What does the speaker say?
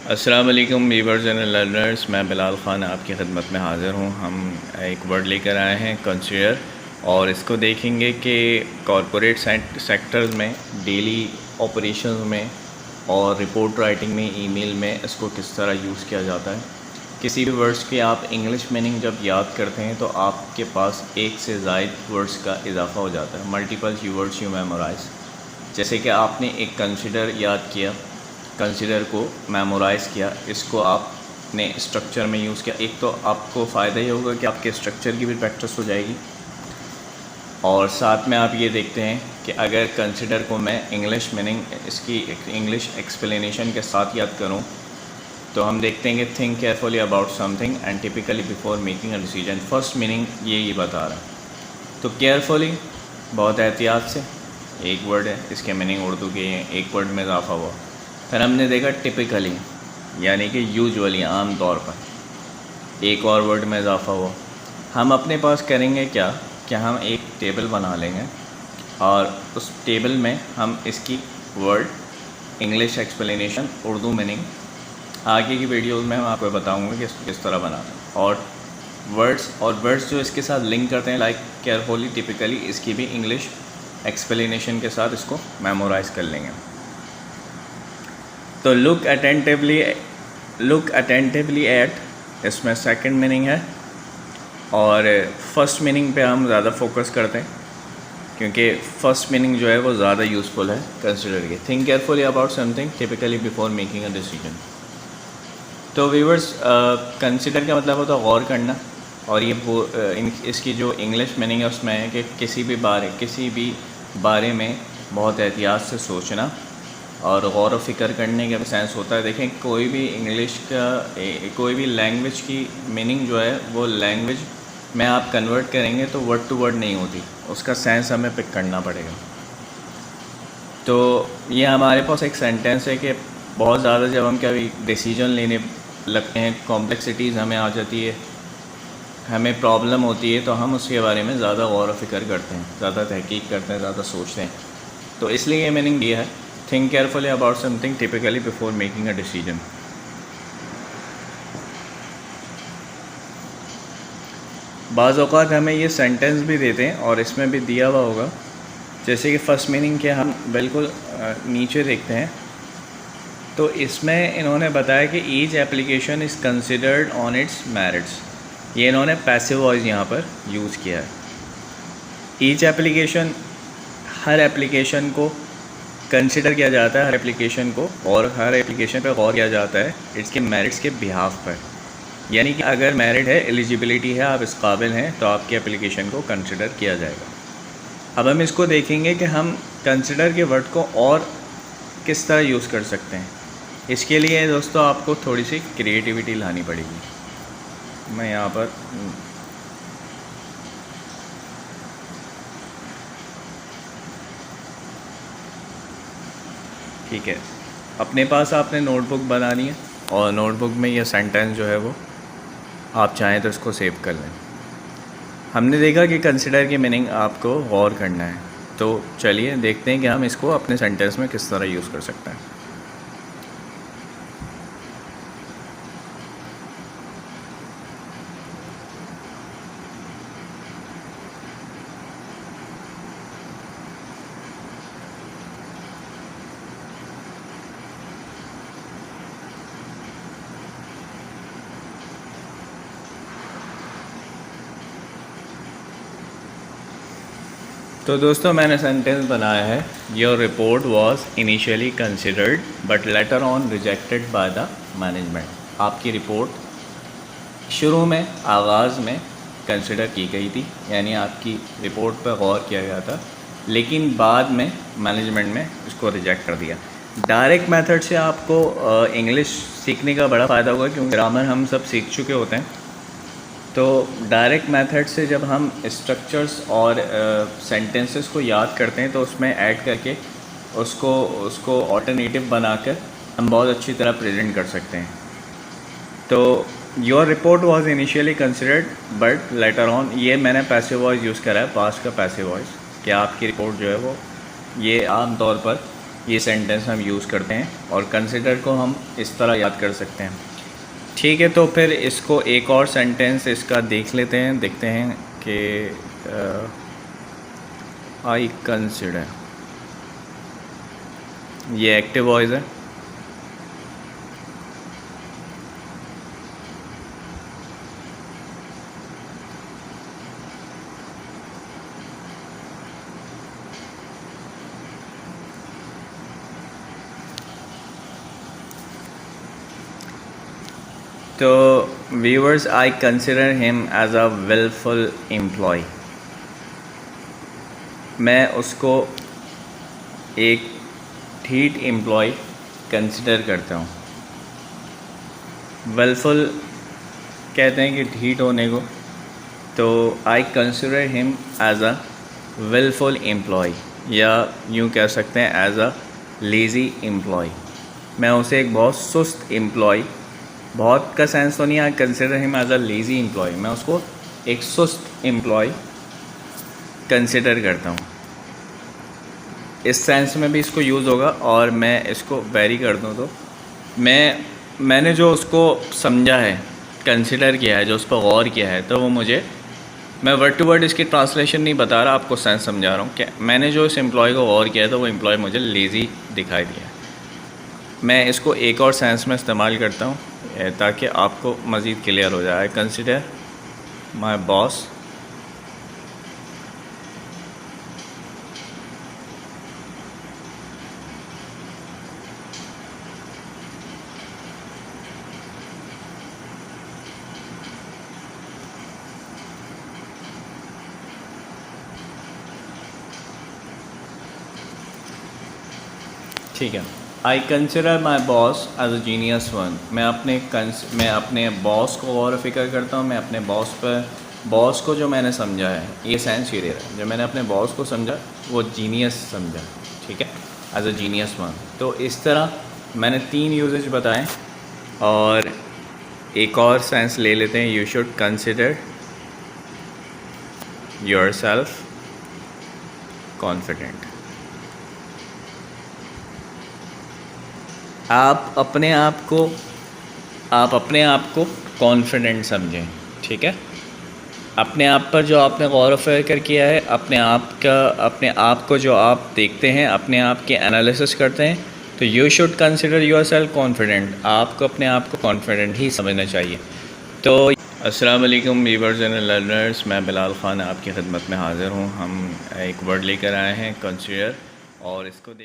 अस्सलाम वालेकुम viewers and learners, मैं बिलाल ख़ान आपकी खिदमत में हाज़िर हूँ। हम एक वर्ड लेकर आए हैं कंसीडर, और इसको देखेंगे कि कॉरपोरेट सेक्टर्स में, डेली ऑपरेशंस में और रिपोर्ट राइटिंग में, ईमेल में इसको किस तरह यूज़ किया जाता है। किसी भी वर्ड्स के आप इंग्लिश मीनिंग जब याद करते हैं तो आपके पास एक से ज़ायद वर्ड्स का इजाफ़ा हो जाता है। Multiple keywords you memorise. जैसे कि आपने एक कंसीडर याद किया, कंसीडर को मेमोराइज़ किया, इसको आपने स्ट्रक्चर में यूज़ किया। एक तो आपको फ़ायदा ही होगा कि आपके स्ट्रक्चर की भी प्रैक्टिस हो जाएगी, और साथ में आप ये देखते हैं कि अगर कंसीडर को मैं इंग्लिश मीनिंग, इसकी इंग्लिश एक्सप्लेनेशन के साथ याद करूं, तो हम देखते हैं कि think carefully about something and typically before making a decision. First meaning ये बता रहा है। तो केयरफुली, बहुत एहतियात से, एक वर्ड है, इसके मीनिंग उर्दू के एक वर्ड में इजाफा हुआ। फिर हमने देखा टिपिकली, यानी कि यूजुअली, आम तौर पर, एक और वर्ड में इजाफा हुआ। हम अपने पास करेंगे क्या कि हम एक टेबल बना लेंगे और उस टेबल में हम इसकी word English explanation, Urdu meaning, आगे की वीडियोस में मैं आपको बताऊंगा कि इसको किस तरह बनाना है। और वर्ड्स जो इसके साथ लिंक करते हैं, लाइक केयरफुली, टिपिकली, इसकी भी इंग्लिश एक्सप्लेनेशन के साथ इसको मेमोराइज़ कर लेंगे। तो लुक अटेंटिवली एट, इसमें सेकंड मीनिंग है, और फर्स्ट मीनिंग पे हम ज़्यादा फोकस करते हैं क्योंकि फ़र्स्ट मीनिंग जो है वो ज़्यादा यूज़फुल है कंसिडर के। Think carefully about something typically before making a decision. तो व्यूअर्स, कंसिडर का मतलब होता है गौर करना, और ये इसकी जो इंग्लिश मीनिंग है उसमें है कि किसी भी बारे में बहुत एहतियात से सोचना और गौर व फिक्र करने का सेंस होता है। देखें, कोई भी इंग्लिश का कोई भी लैंग्वेज की मीनिंग जो है वो लैंग्वेज में आप कन्वर्ट करेंगे तो वर्ड टू वर्ड नहीं होती, उसका सेंस हमें पिक करना पड़ेगा। तो ये हमारे पास एक सेंटेंस है कि बहुत ज़्यादा जब हम कभी डिसीजन लेने लगते हैं, कॉम्प्लेक्सिटीज़ हमें आ जाती है, हमें प्रॉब्लम होती है, तो हम उसके बारे में ज़्यादा गौर व फिक्र करते हैं, ज़्यादा तहकीक करते हैं, ज़्यादा सोचते हैं। तो इसलिए ये मीनिंग ये है, think carefully about something typically before making a decision. बाज़ औक़ात हमें ये सेंटेंस भी देते हैं और इसमें भी दिया हुआ होगा, जैसे कि फ़र्स्ट मीनिंग के हम बिल्कुल नीचे देखते हैं। तो इसमें इन्होंने बताया कि each application is considered on it's merits. ये इन्होंने पैसिव वॉइस यहाँ पर यूज़ किया है। ईच एप्लीकेशन, हर एप्लीकेशन को कंसिडर किया जाता है, हर एप्लीकेशन को, और हर एप्लीकेशन पर गौर किया जाता है इसके मेरिट्स के बिहाफ पर। यानी कि अगर मेरिट है, एलिजिबिलिटी है, आप इस काबिल हैं, तो आपकी एप्लीकेशन को कंसिडर किया जाएगा। अब हम इसको देखेंगे कि हम कंसिडर के वर्ड को और किस तरह यूज़ कर सकते हैं। इसके लिए दोस्तों आपको थोड़ी सी क्रिएटिविटी लानी पड़ेगी। मैं यहाँ पर ठीक है, अपने पास आपने नोटबुक बनानी है, और नोटबुक में ये सेंटेंस जो है वो आप चाहें तो इसको सेव कर लें। हमने देखा कि कंसिडर की मीनिंग आपको गौर करना है, तो चलिए देखते हैं कि हम इसको अपने सेंटेंस में किस तरह यूज़ कर सकते हैं। तो दोस्तों, मैंने सेंटेंस बनाया है, your report was initially considered but later on rejected by the management. आपकी रिपोर्ट शुरू में, आगाज़ में कंसिडर की गई थी, यानी आपकी रिपोर्ट पर गौर किया गया था, लेकिन बाद में मैनेजमेंट में इसको रिजेक्ट कर दिया। डायरेक्ट मेथड से आपको इंग्लिश सीखने का बड़ा फ़ायदा होगा, क्योंकि ग्रामर हम सब सीख चुके होते हैं। तो डायरेक्ट मेथड से जब हम स्ट्रक्चर्स और सेंटेंसेस को याद करते हैं, तो उसमें ऐड करके उसको ऑल्टरनेटिव बनाकर हम बहुत अच्छी तरह प्रेजेंट कर सकते हैं। तो your report was initially considered but later on, ये मैंने पैसिव वॉइस यूज़ करा है, पास्ट का पैसिव वॉइस, कि आपकी रिपोर्ट जो है वो, ये आम तौर पर ये सेंटेंस हम यूज़ करते हैं और कंसिडर को हम इस तरह याद कर सकते हैं। ठीक है, तो फिर इसको एक और सेंटेंस इसका देख लेते हैं, देखते हैं कि आई कंसिडर, ये एक्टिव वॉइस है। तो viewers, I consider him as a wilful employee. मैं उसको एक ठीक एम्प्लॉय कंसिडर करता हूँ। विलफुल कहते हैं कि ठीक होने को, तो I consider him as a wilful employee, या यूँ कह सकते हैं एज अ लेज़ी एम्प्लॉय। मैं उसे एक बहुत सुस्त एम्प्लॉय, बहुत का सेंस तो नहीं, I consider him as a lazy employee, मैं उसको एक सुस्त एम्प्लॉय कंसिडर करता हूँ। इस सेंस में भी इसको यूज़ होगा। और मैं इसको वेरी कर दूँ तो मैंने जो उसको समझा है, कंसिडर किया है, जो उस पर गौर किया है, तो वो मुझे, मैं वर्ड टू वर्ड इसकी ट्रांसलेशन नहीं बता रहा, आपको सेंस समझा रहा हूँ कि मैंने जो इस एम्प्लॉय को गौर किया है तो वो एम्प्लॉय मुझे लेज़ी दिखाई दिया है। मैं इसको एक और सेंस में इस्तेमाल करता हूँ ताकि आपको मज़ीद क्लियर हो जाए। आई कंसिडर माई बॉस ठीक है। I consider my boss as a genius one. मैं अपने बॉस को गौर फिक्र करता हूँ। मैं अपने बॉस को जो मैंने समझा है, ये सेंस ये दे रहा है, जो मैंने अपने बॉस को समझा वो जीनियस समझा, ठीक है, एज अ जीनियस वन। तो इस तरह मैंने 3 यूजेज बताएं, और एक और सेंस ले लेते हैं। You should consider your self confident. आप अपने आप को कॉन्फिडेंट समझें, ठीक है। अपने आप पर जो आपने गौर व फिक्र किया है, अपने आप को जो आप देखते हैं, अपने आप की एनालिसिस करते हैं, तो you should consider your self confident. आपको अपने आप को कॉन्फिडेंट ही समझना चाहिए। तो अस्सलाम वालेकुम व्यूअर्स एंड लर्नर्स, मैं बिलाल ख़ान आपकी खिदमत में हाज़िर हूँ। हम एक वर्ड लेकर आए हैं, कंसिडर, और इसको देख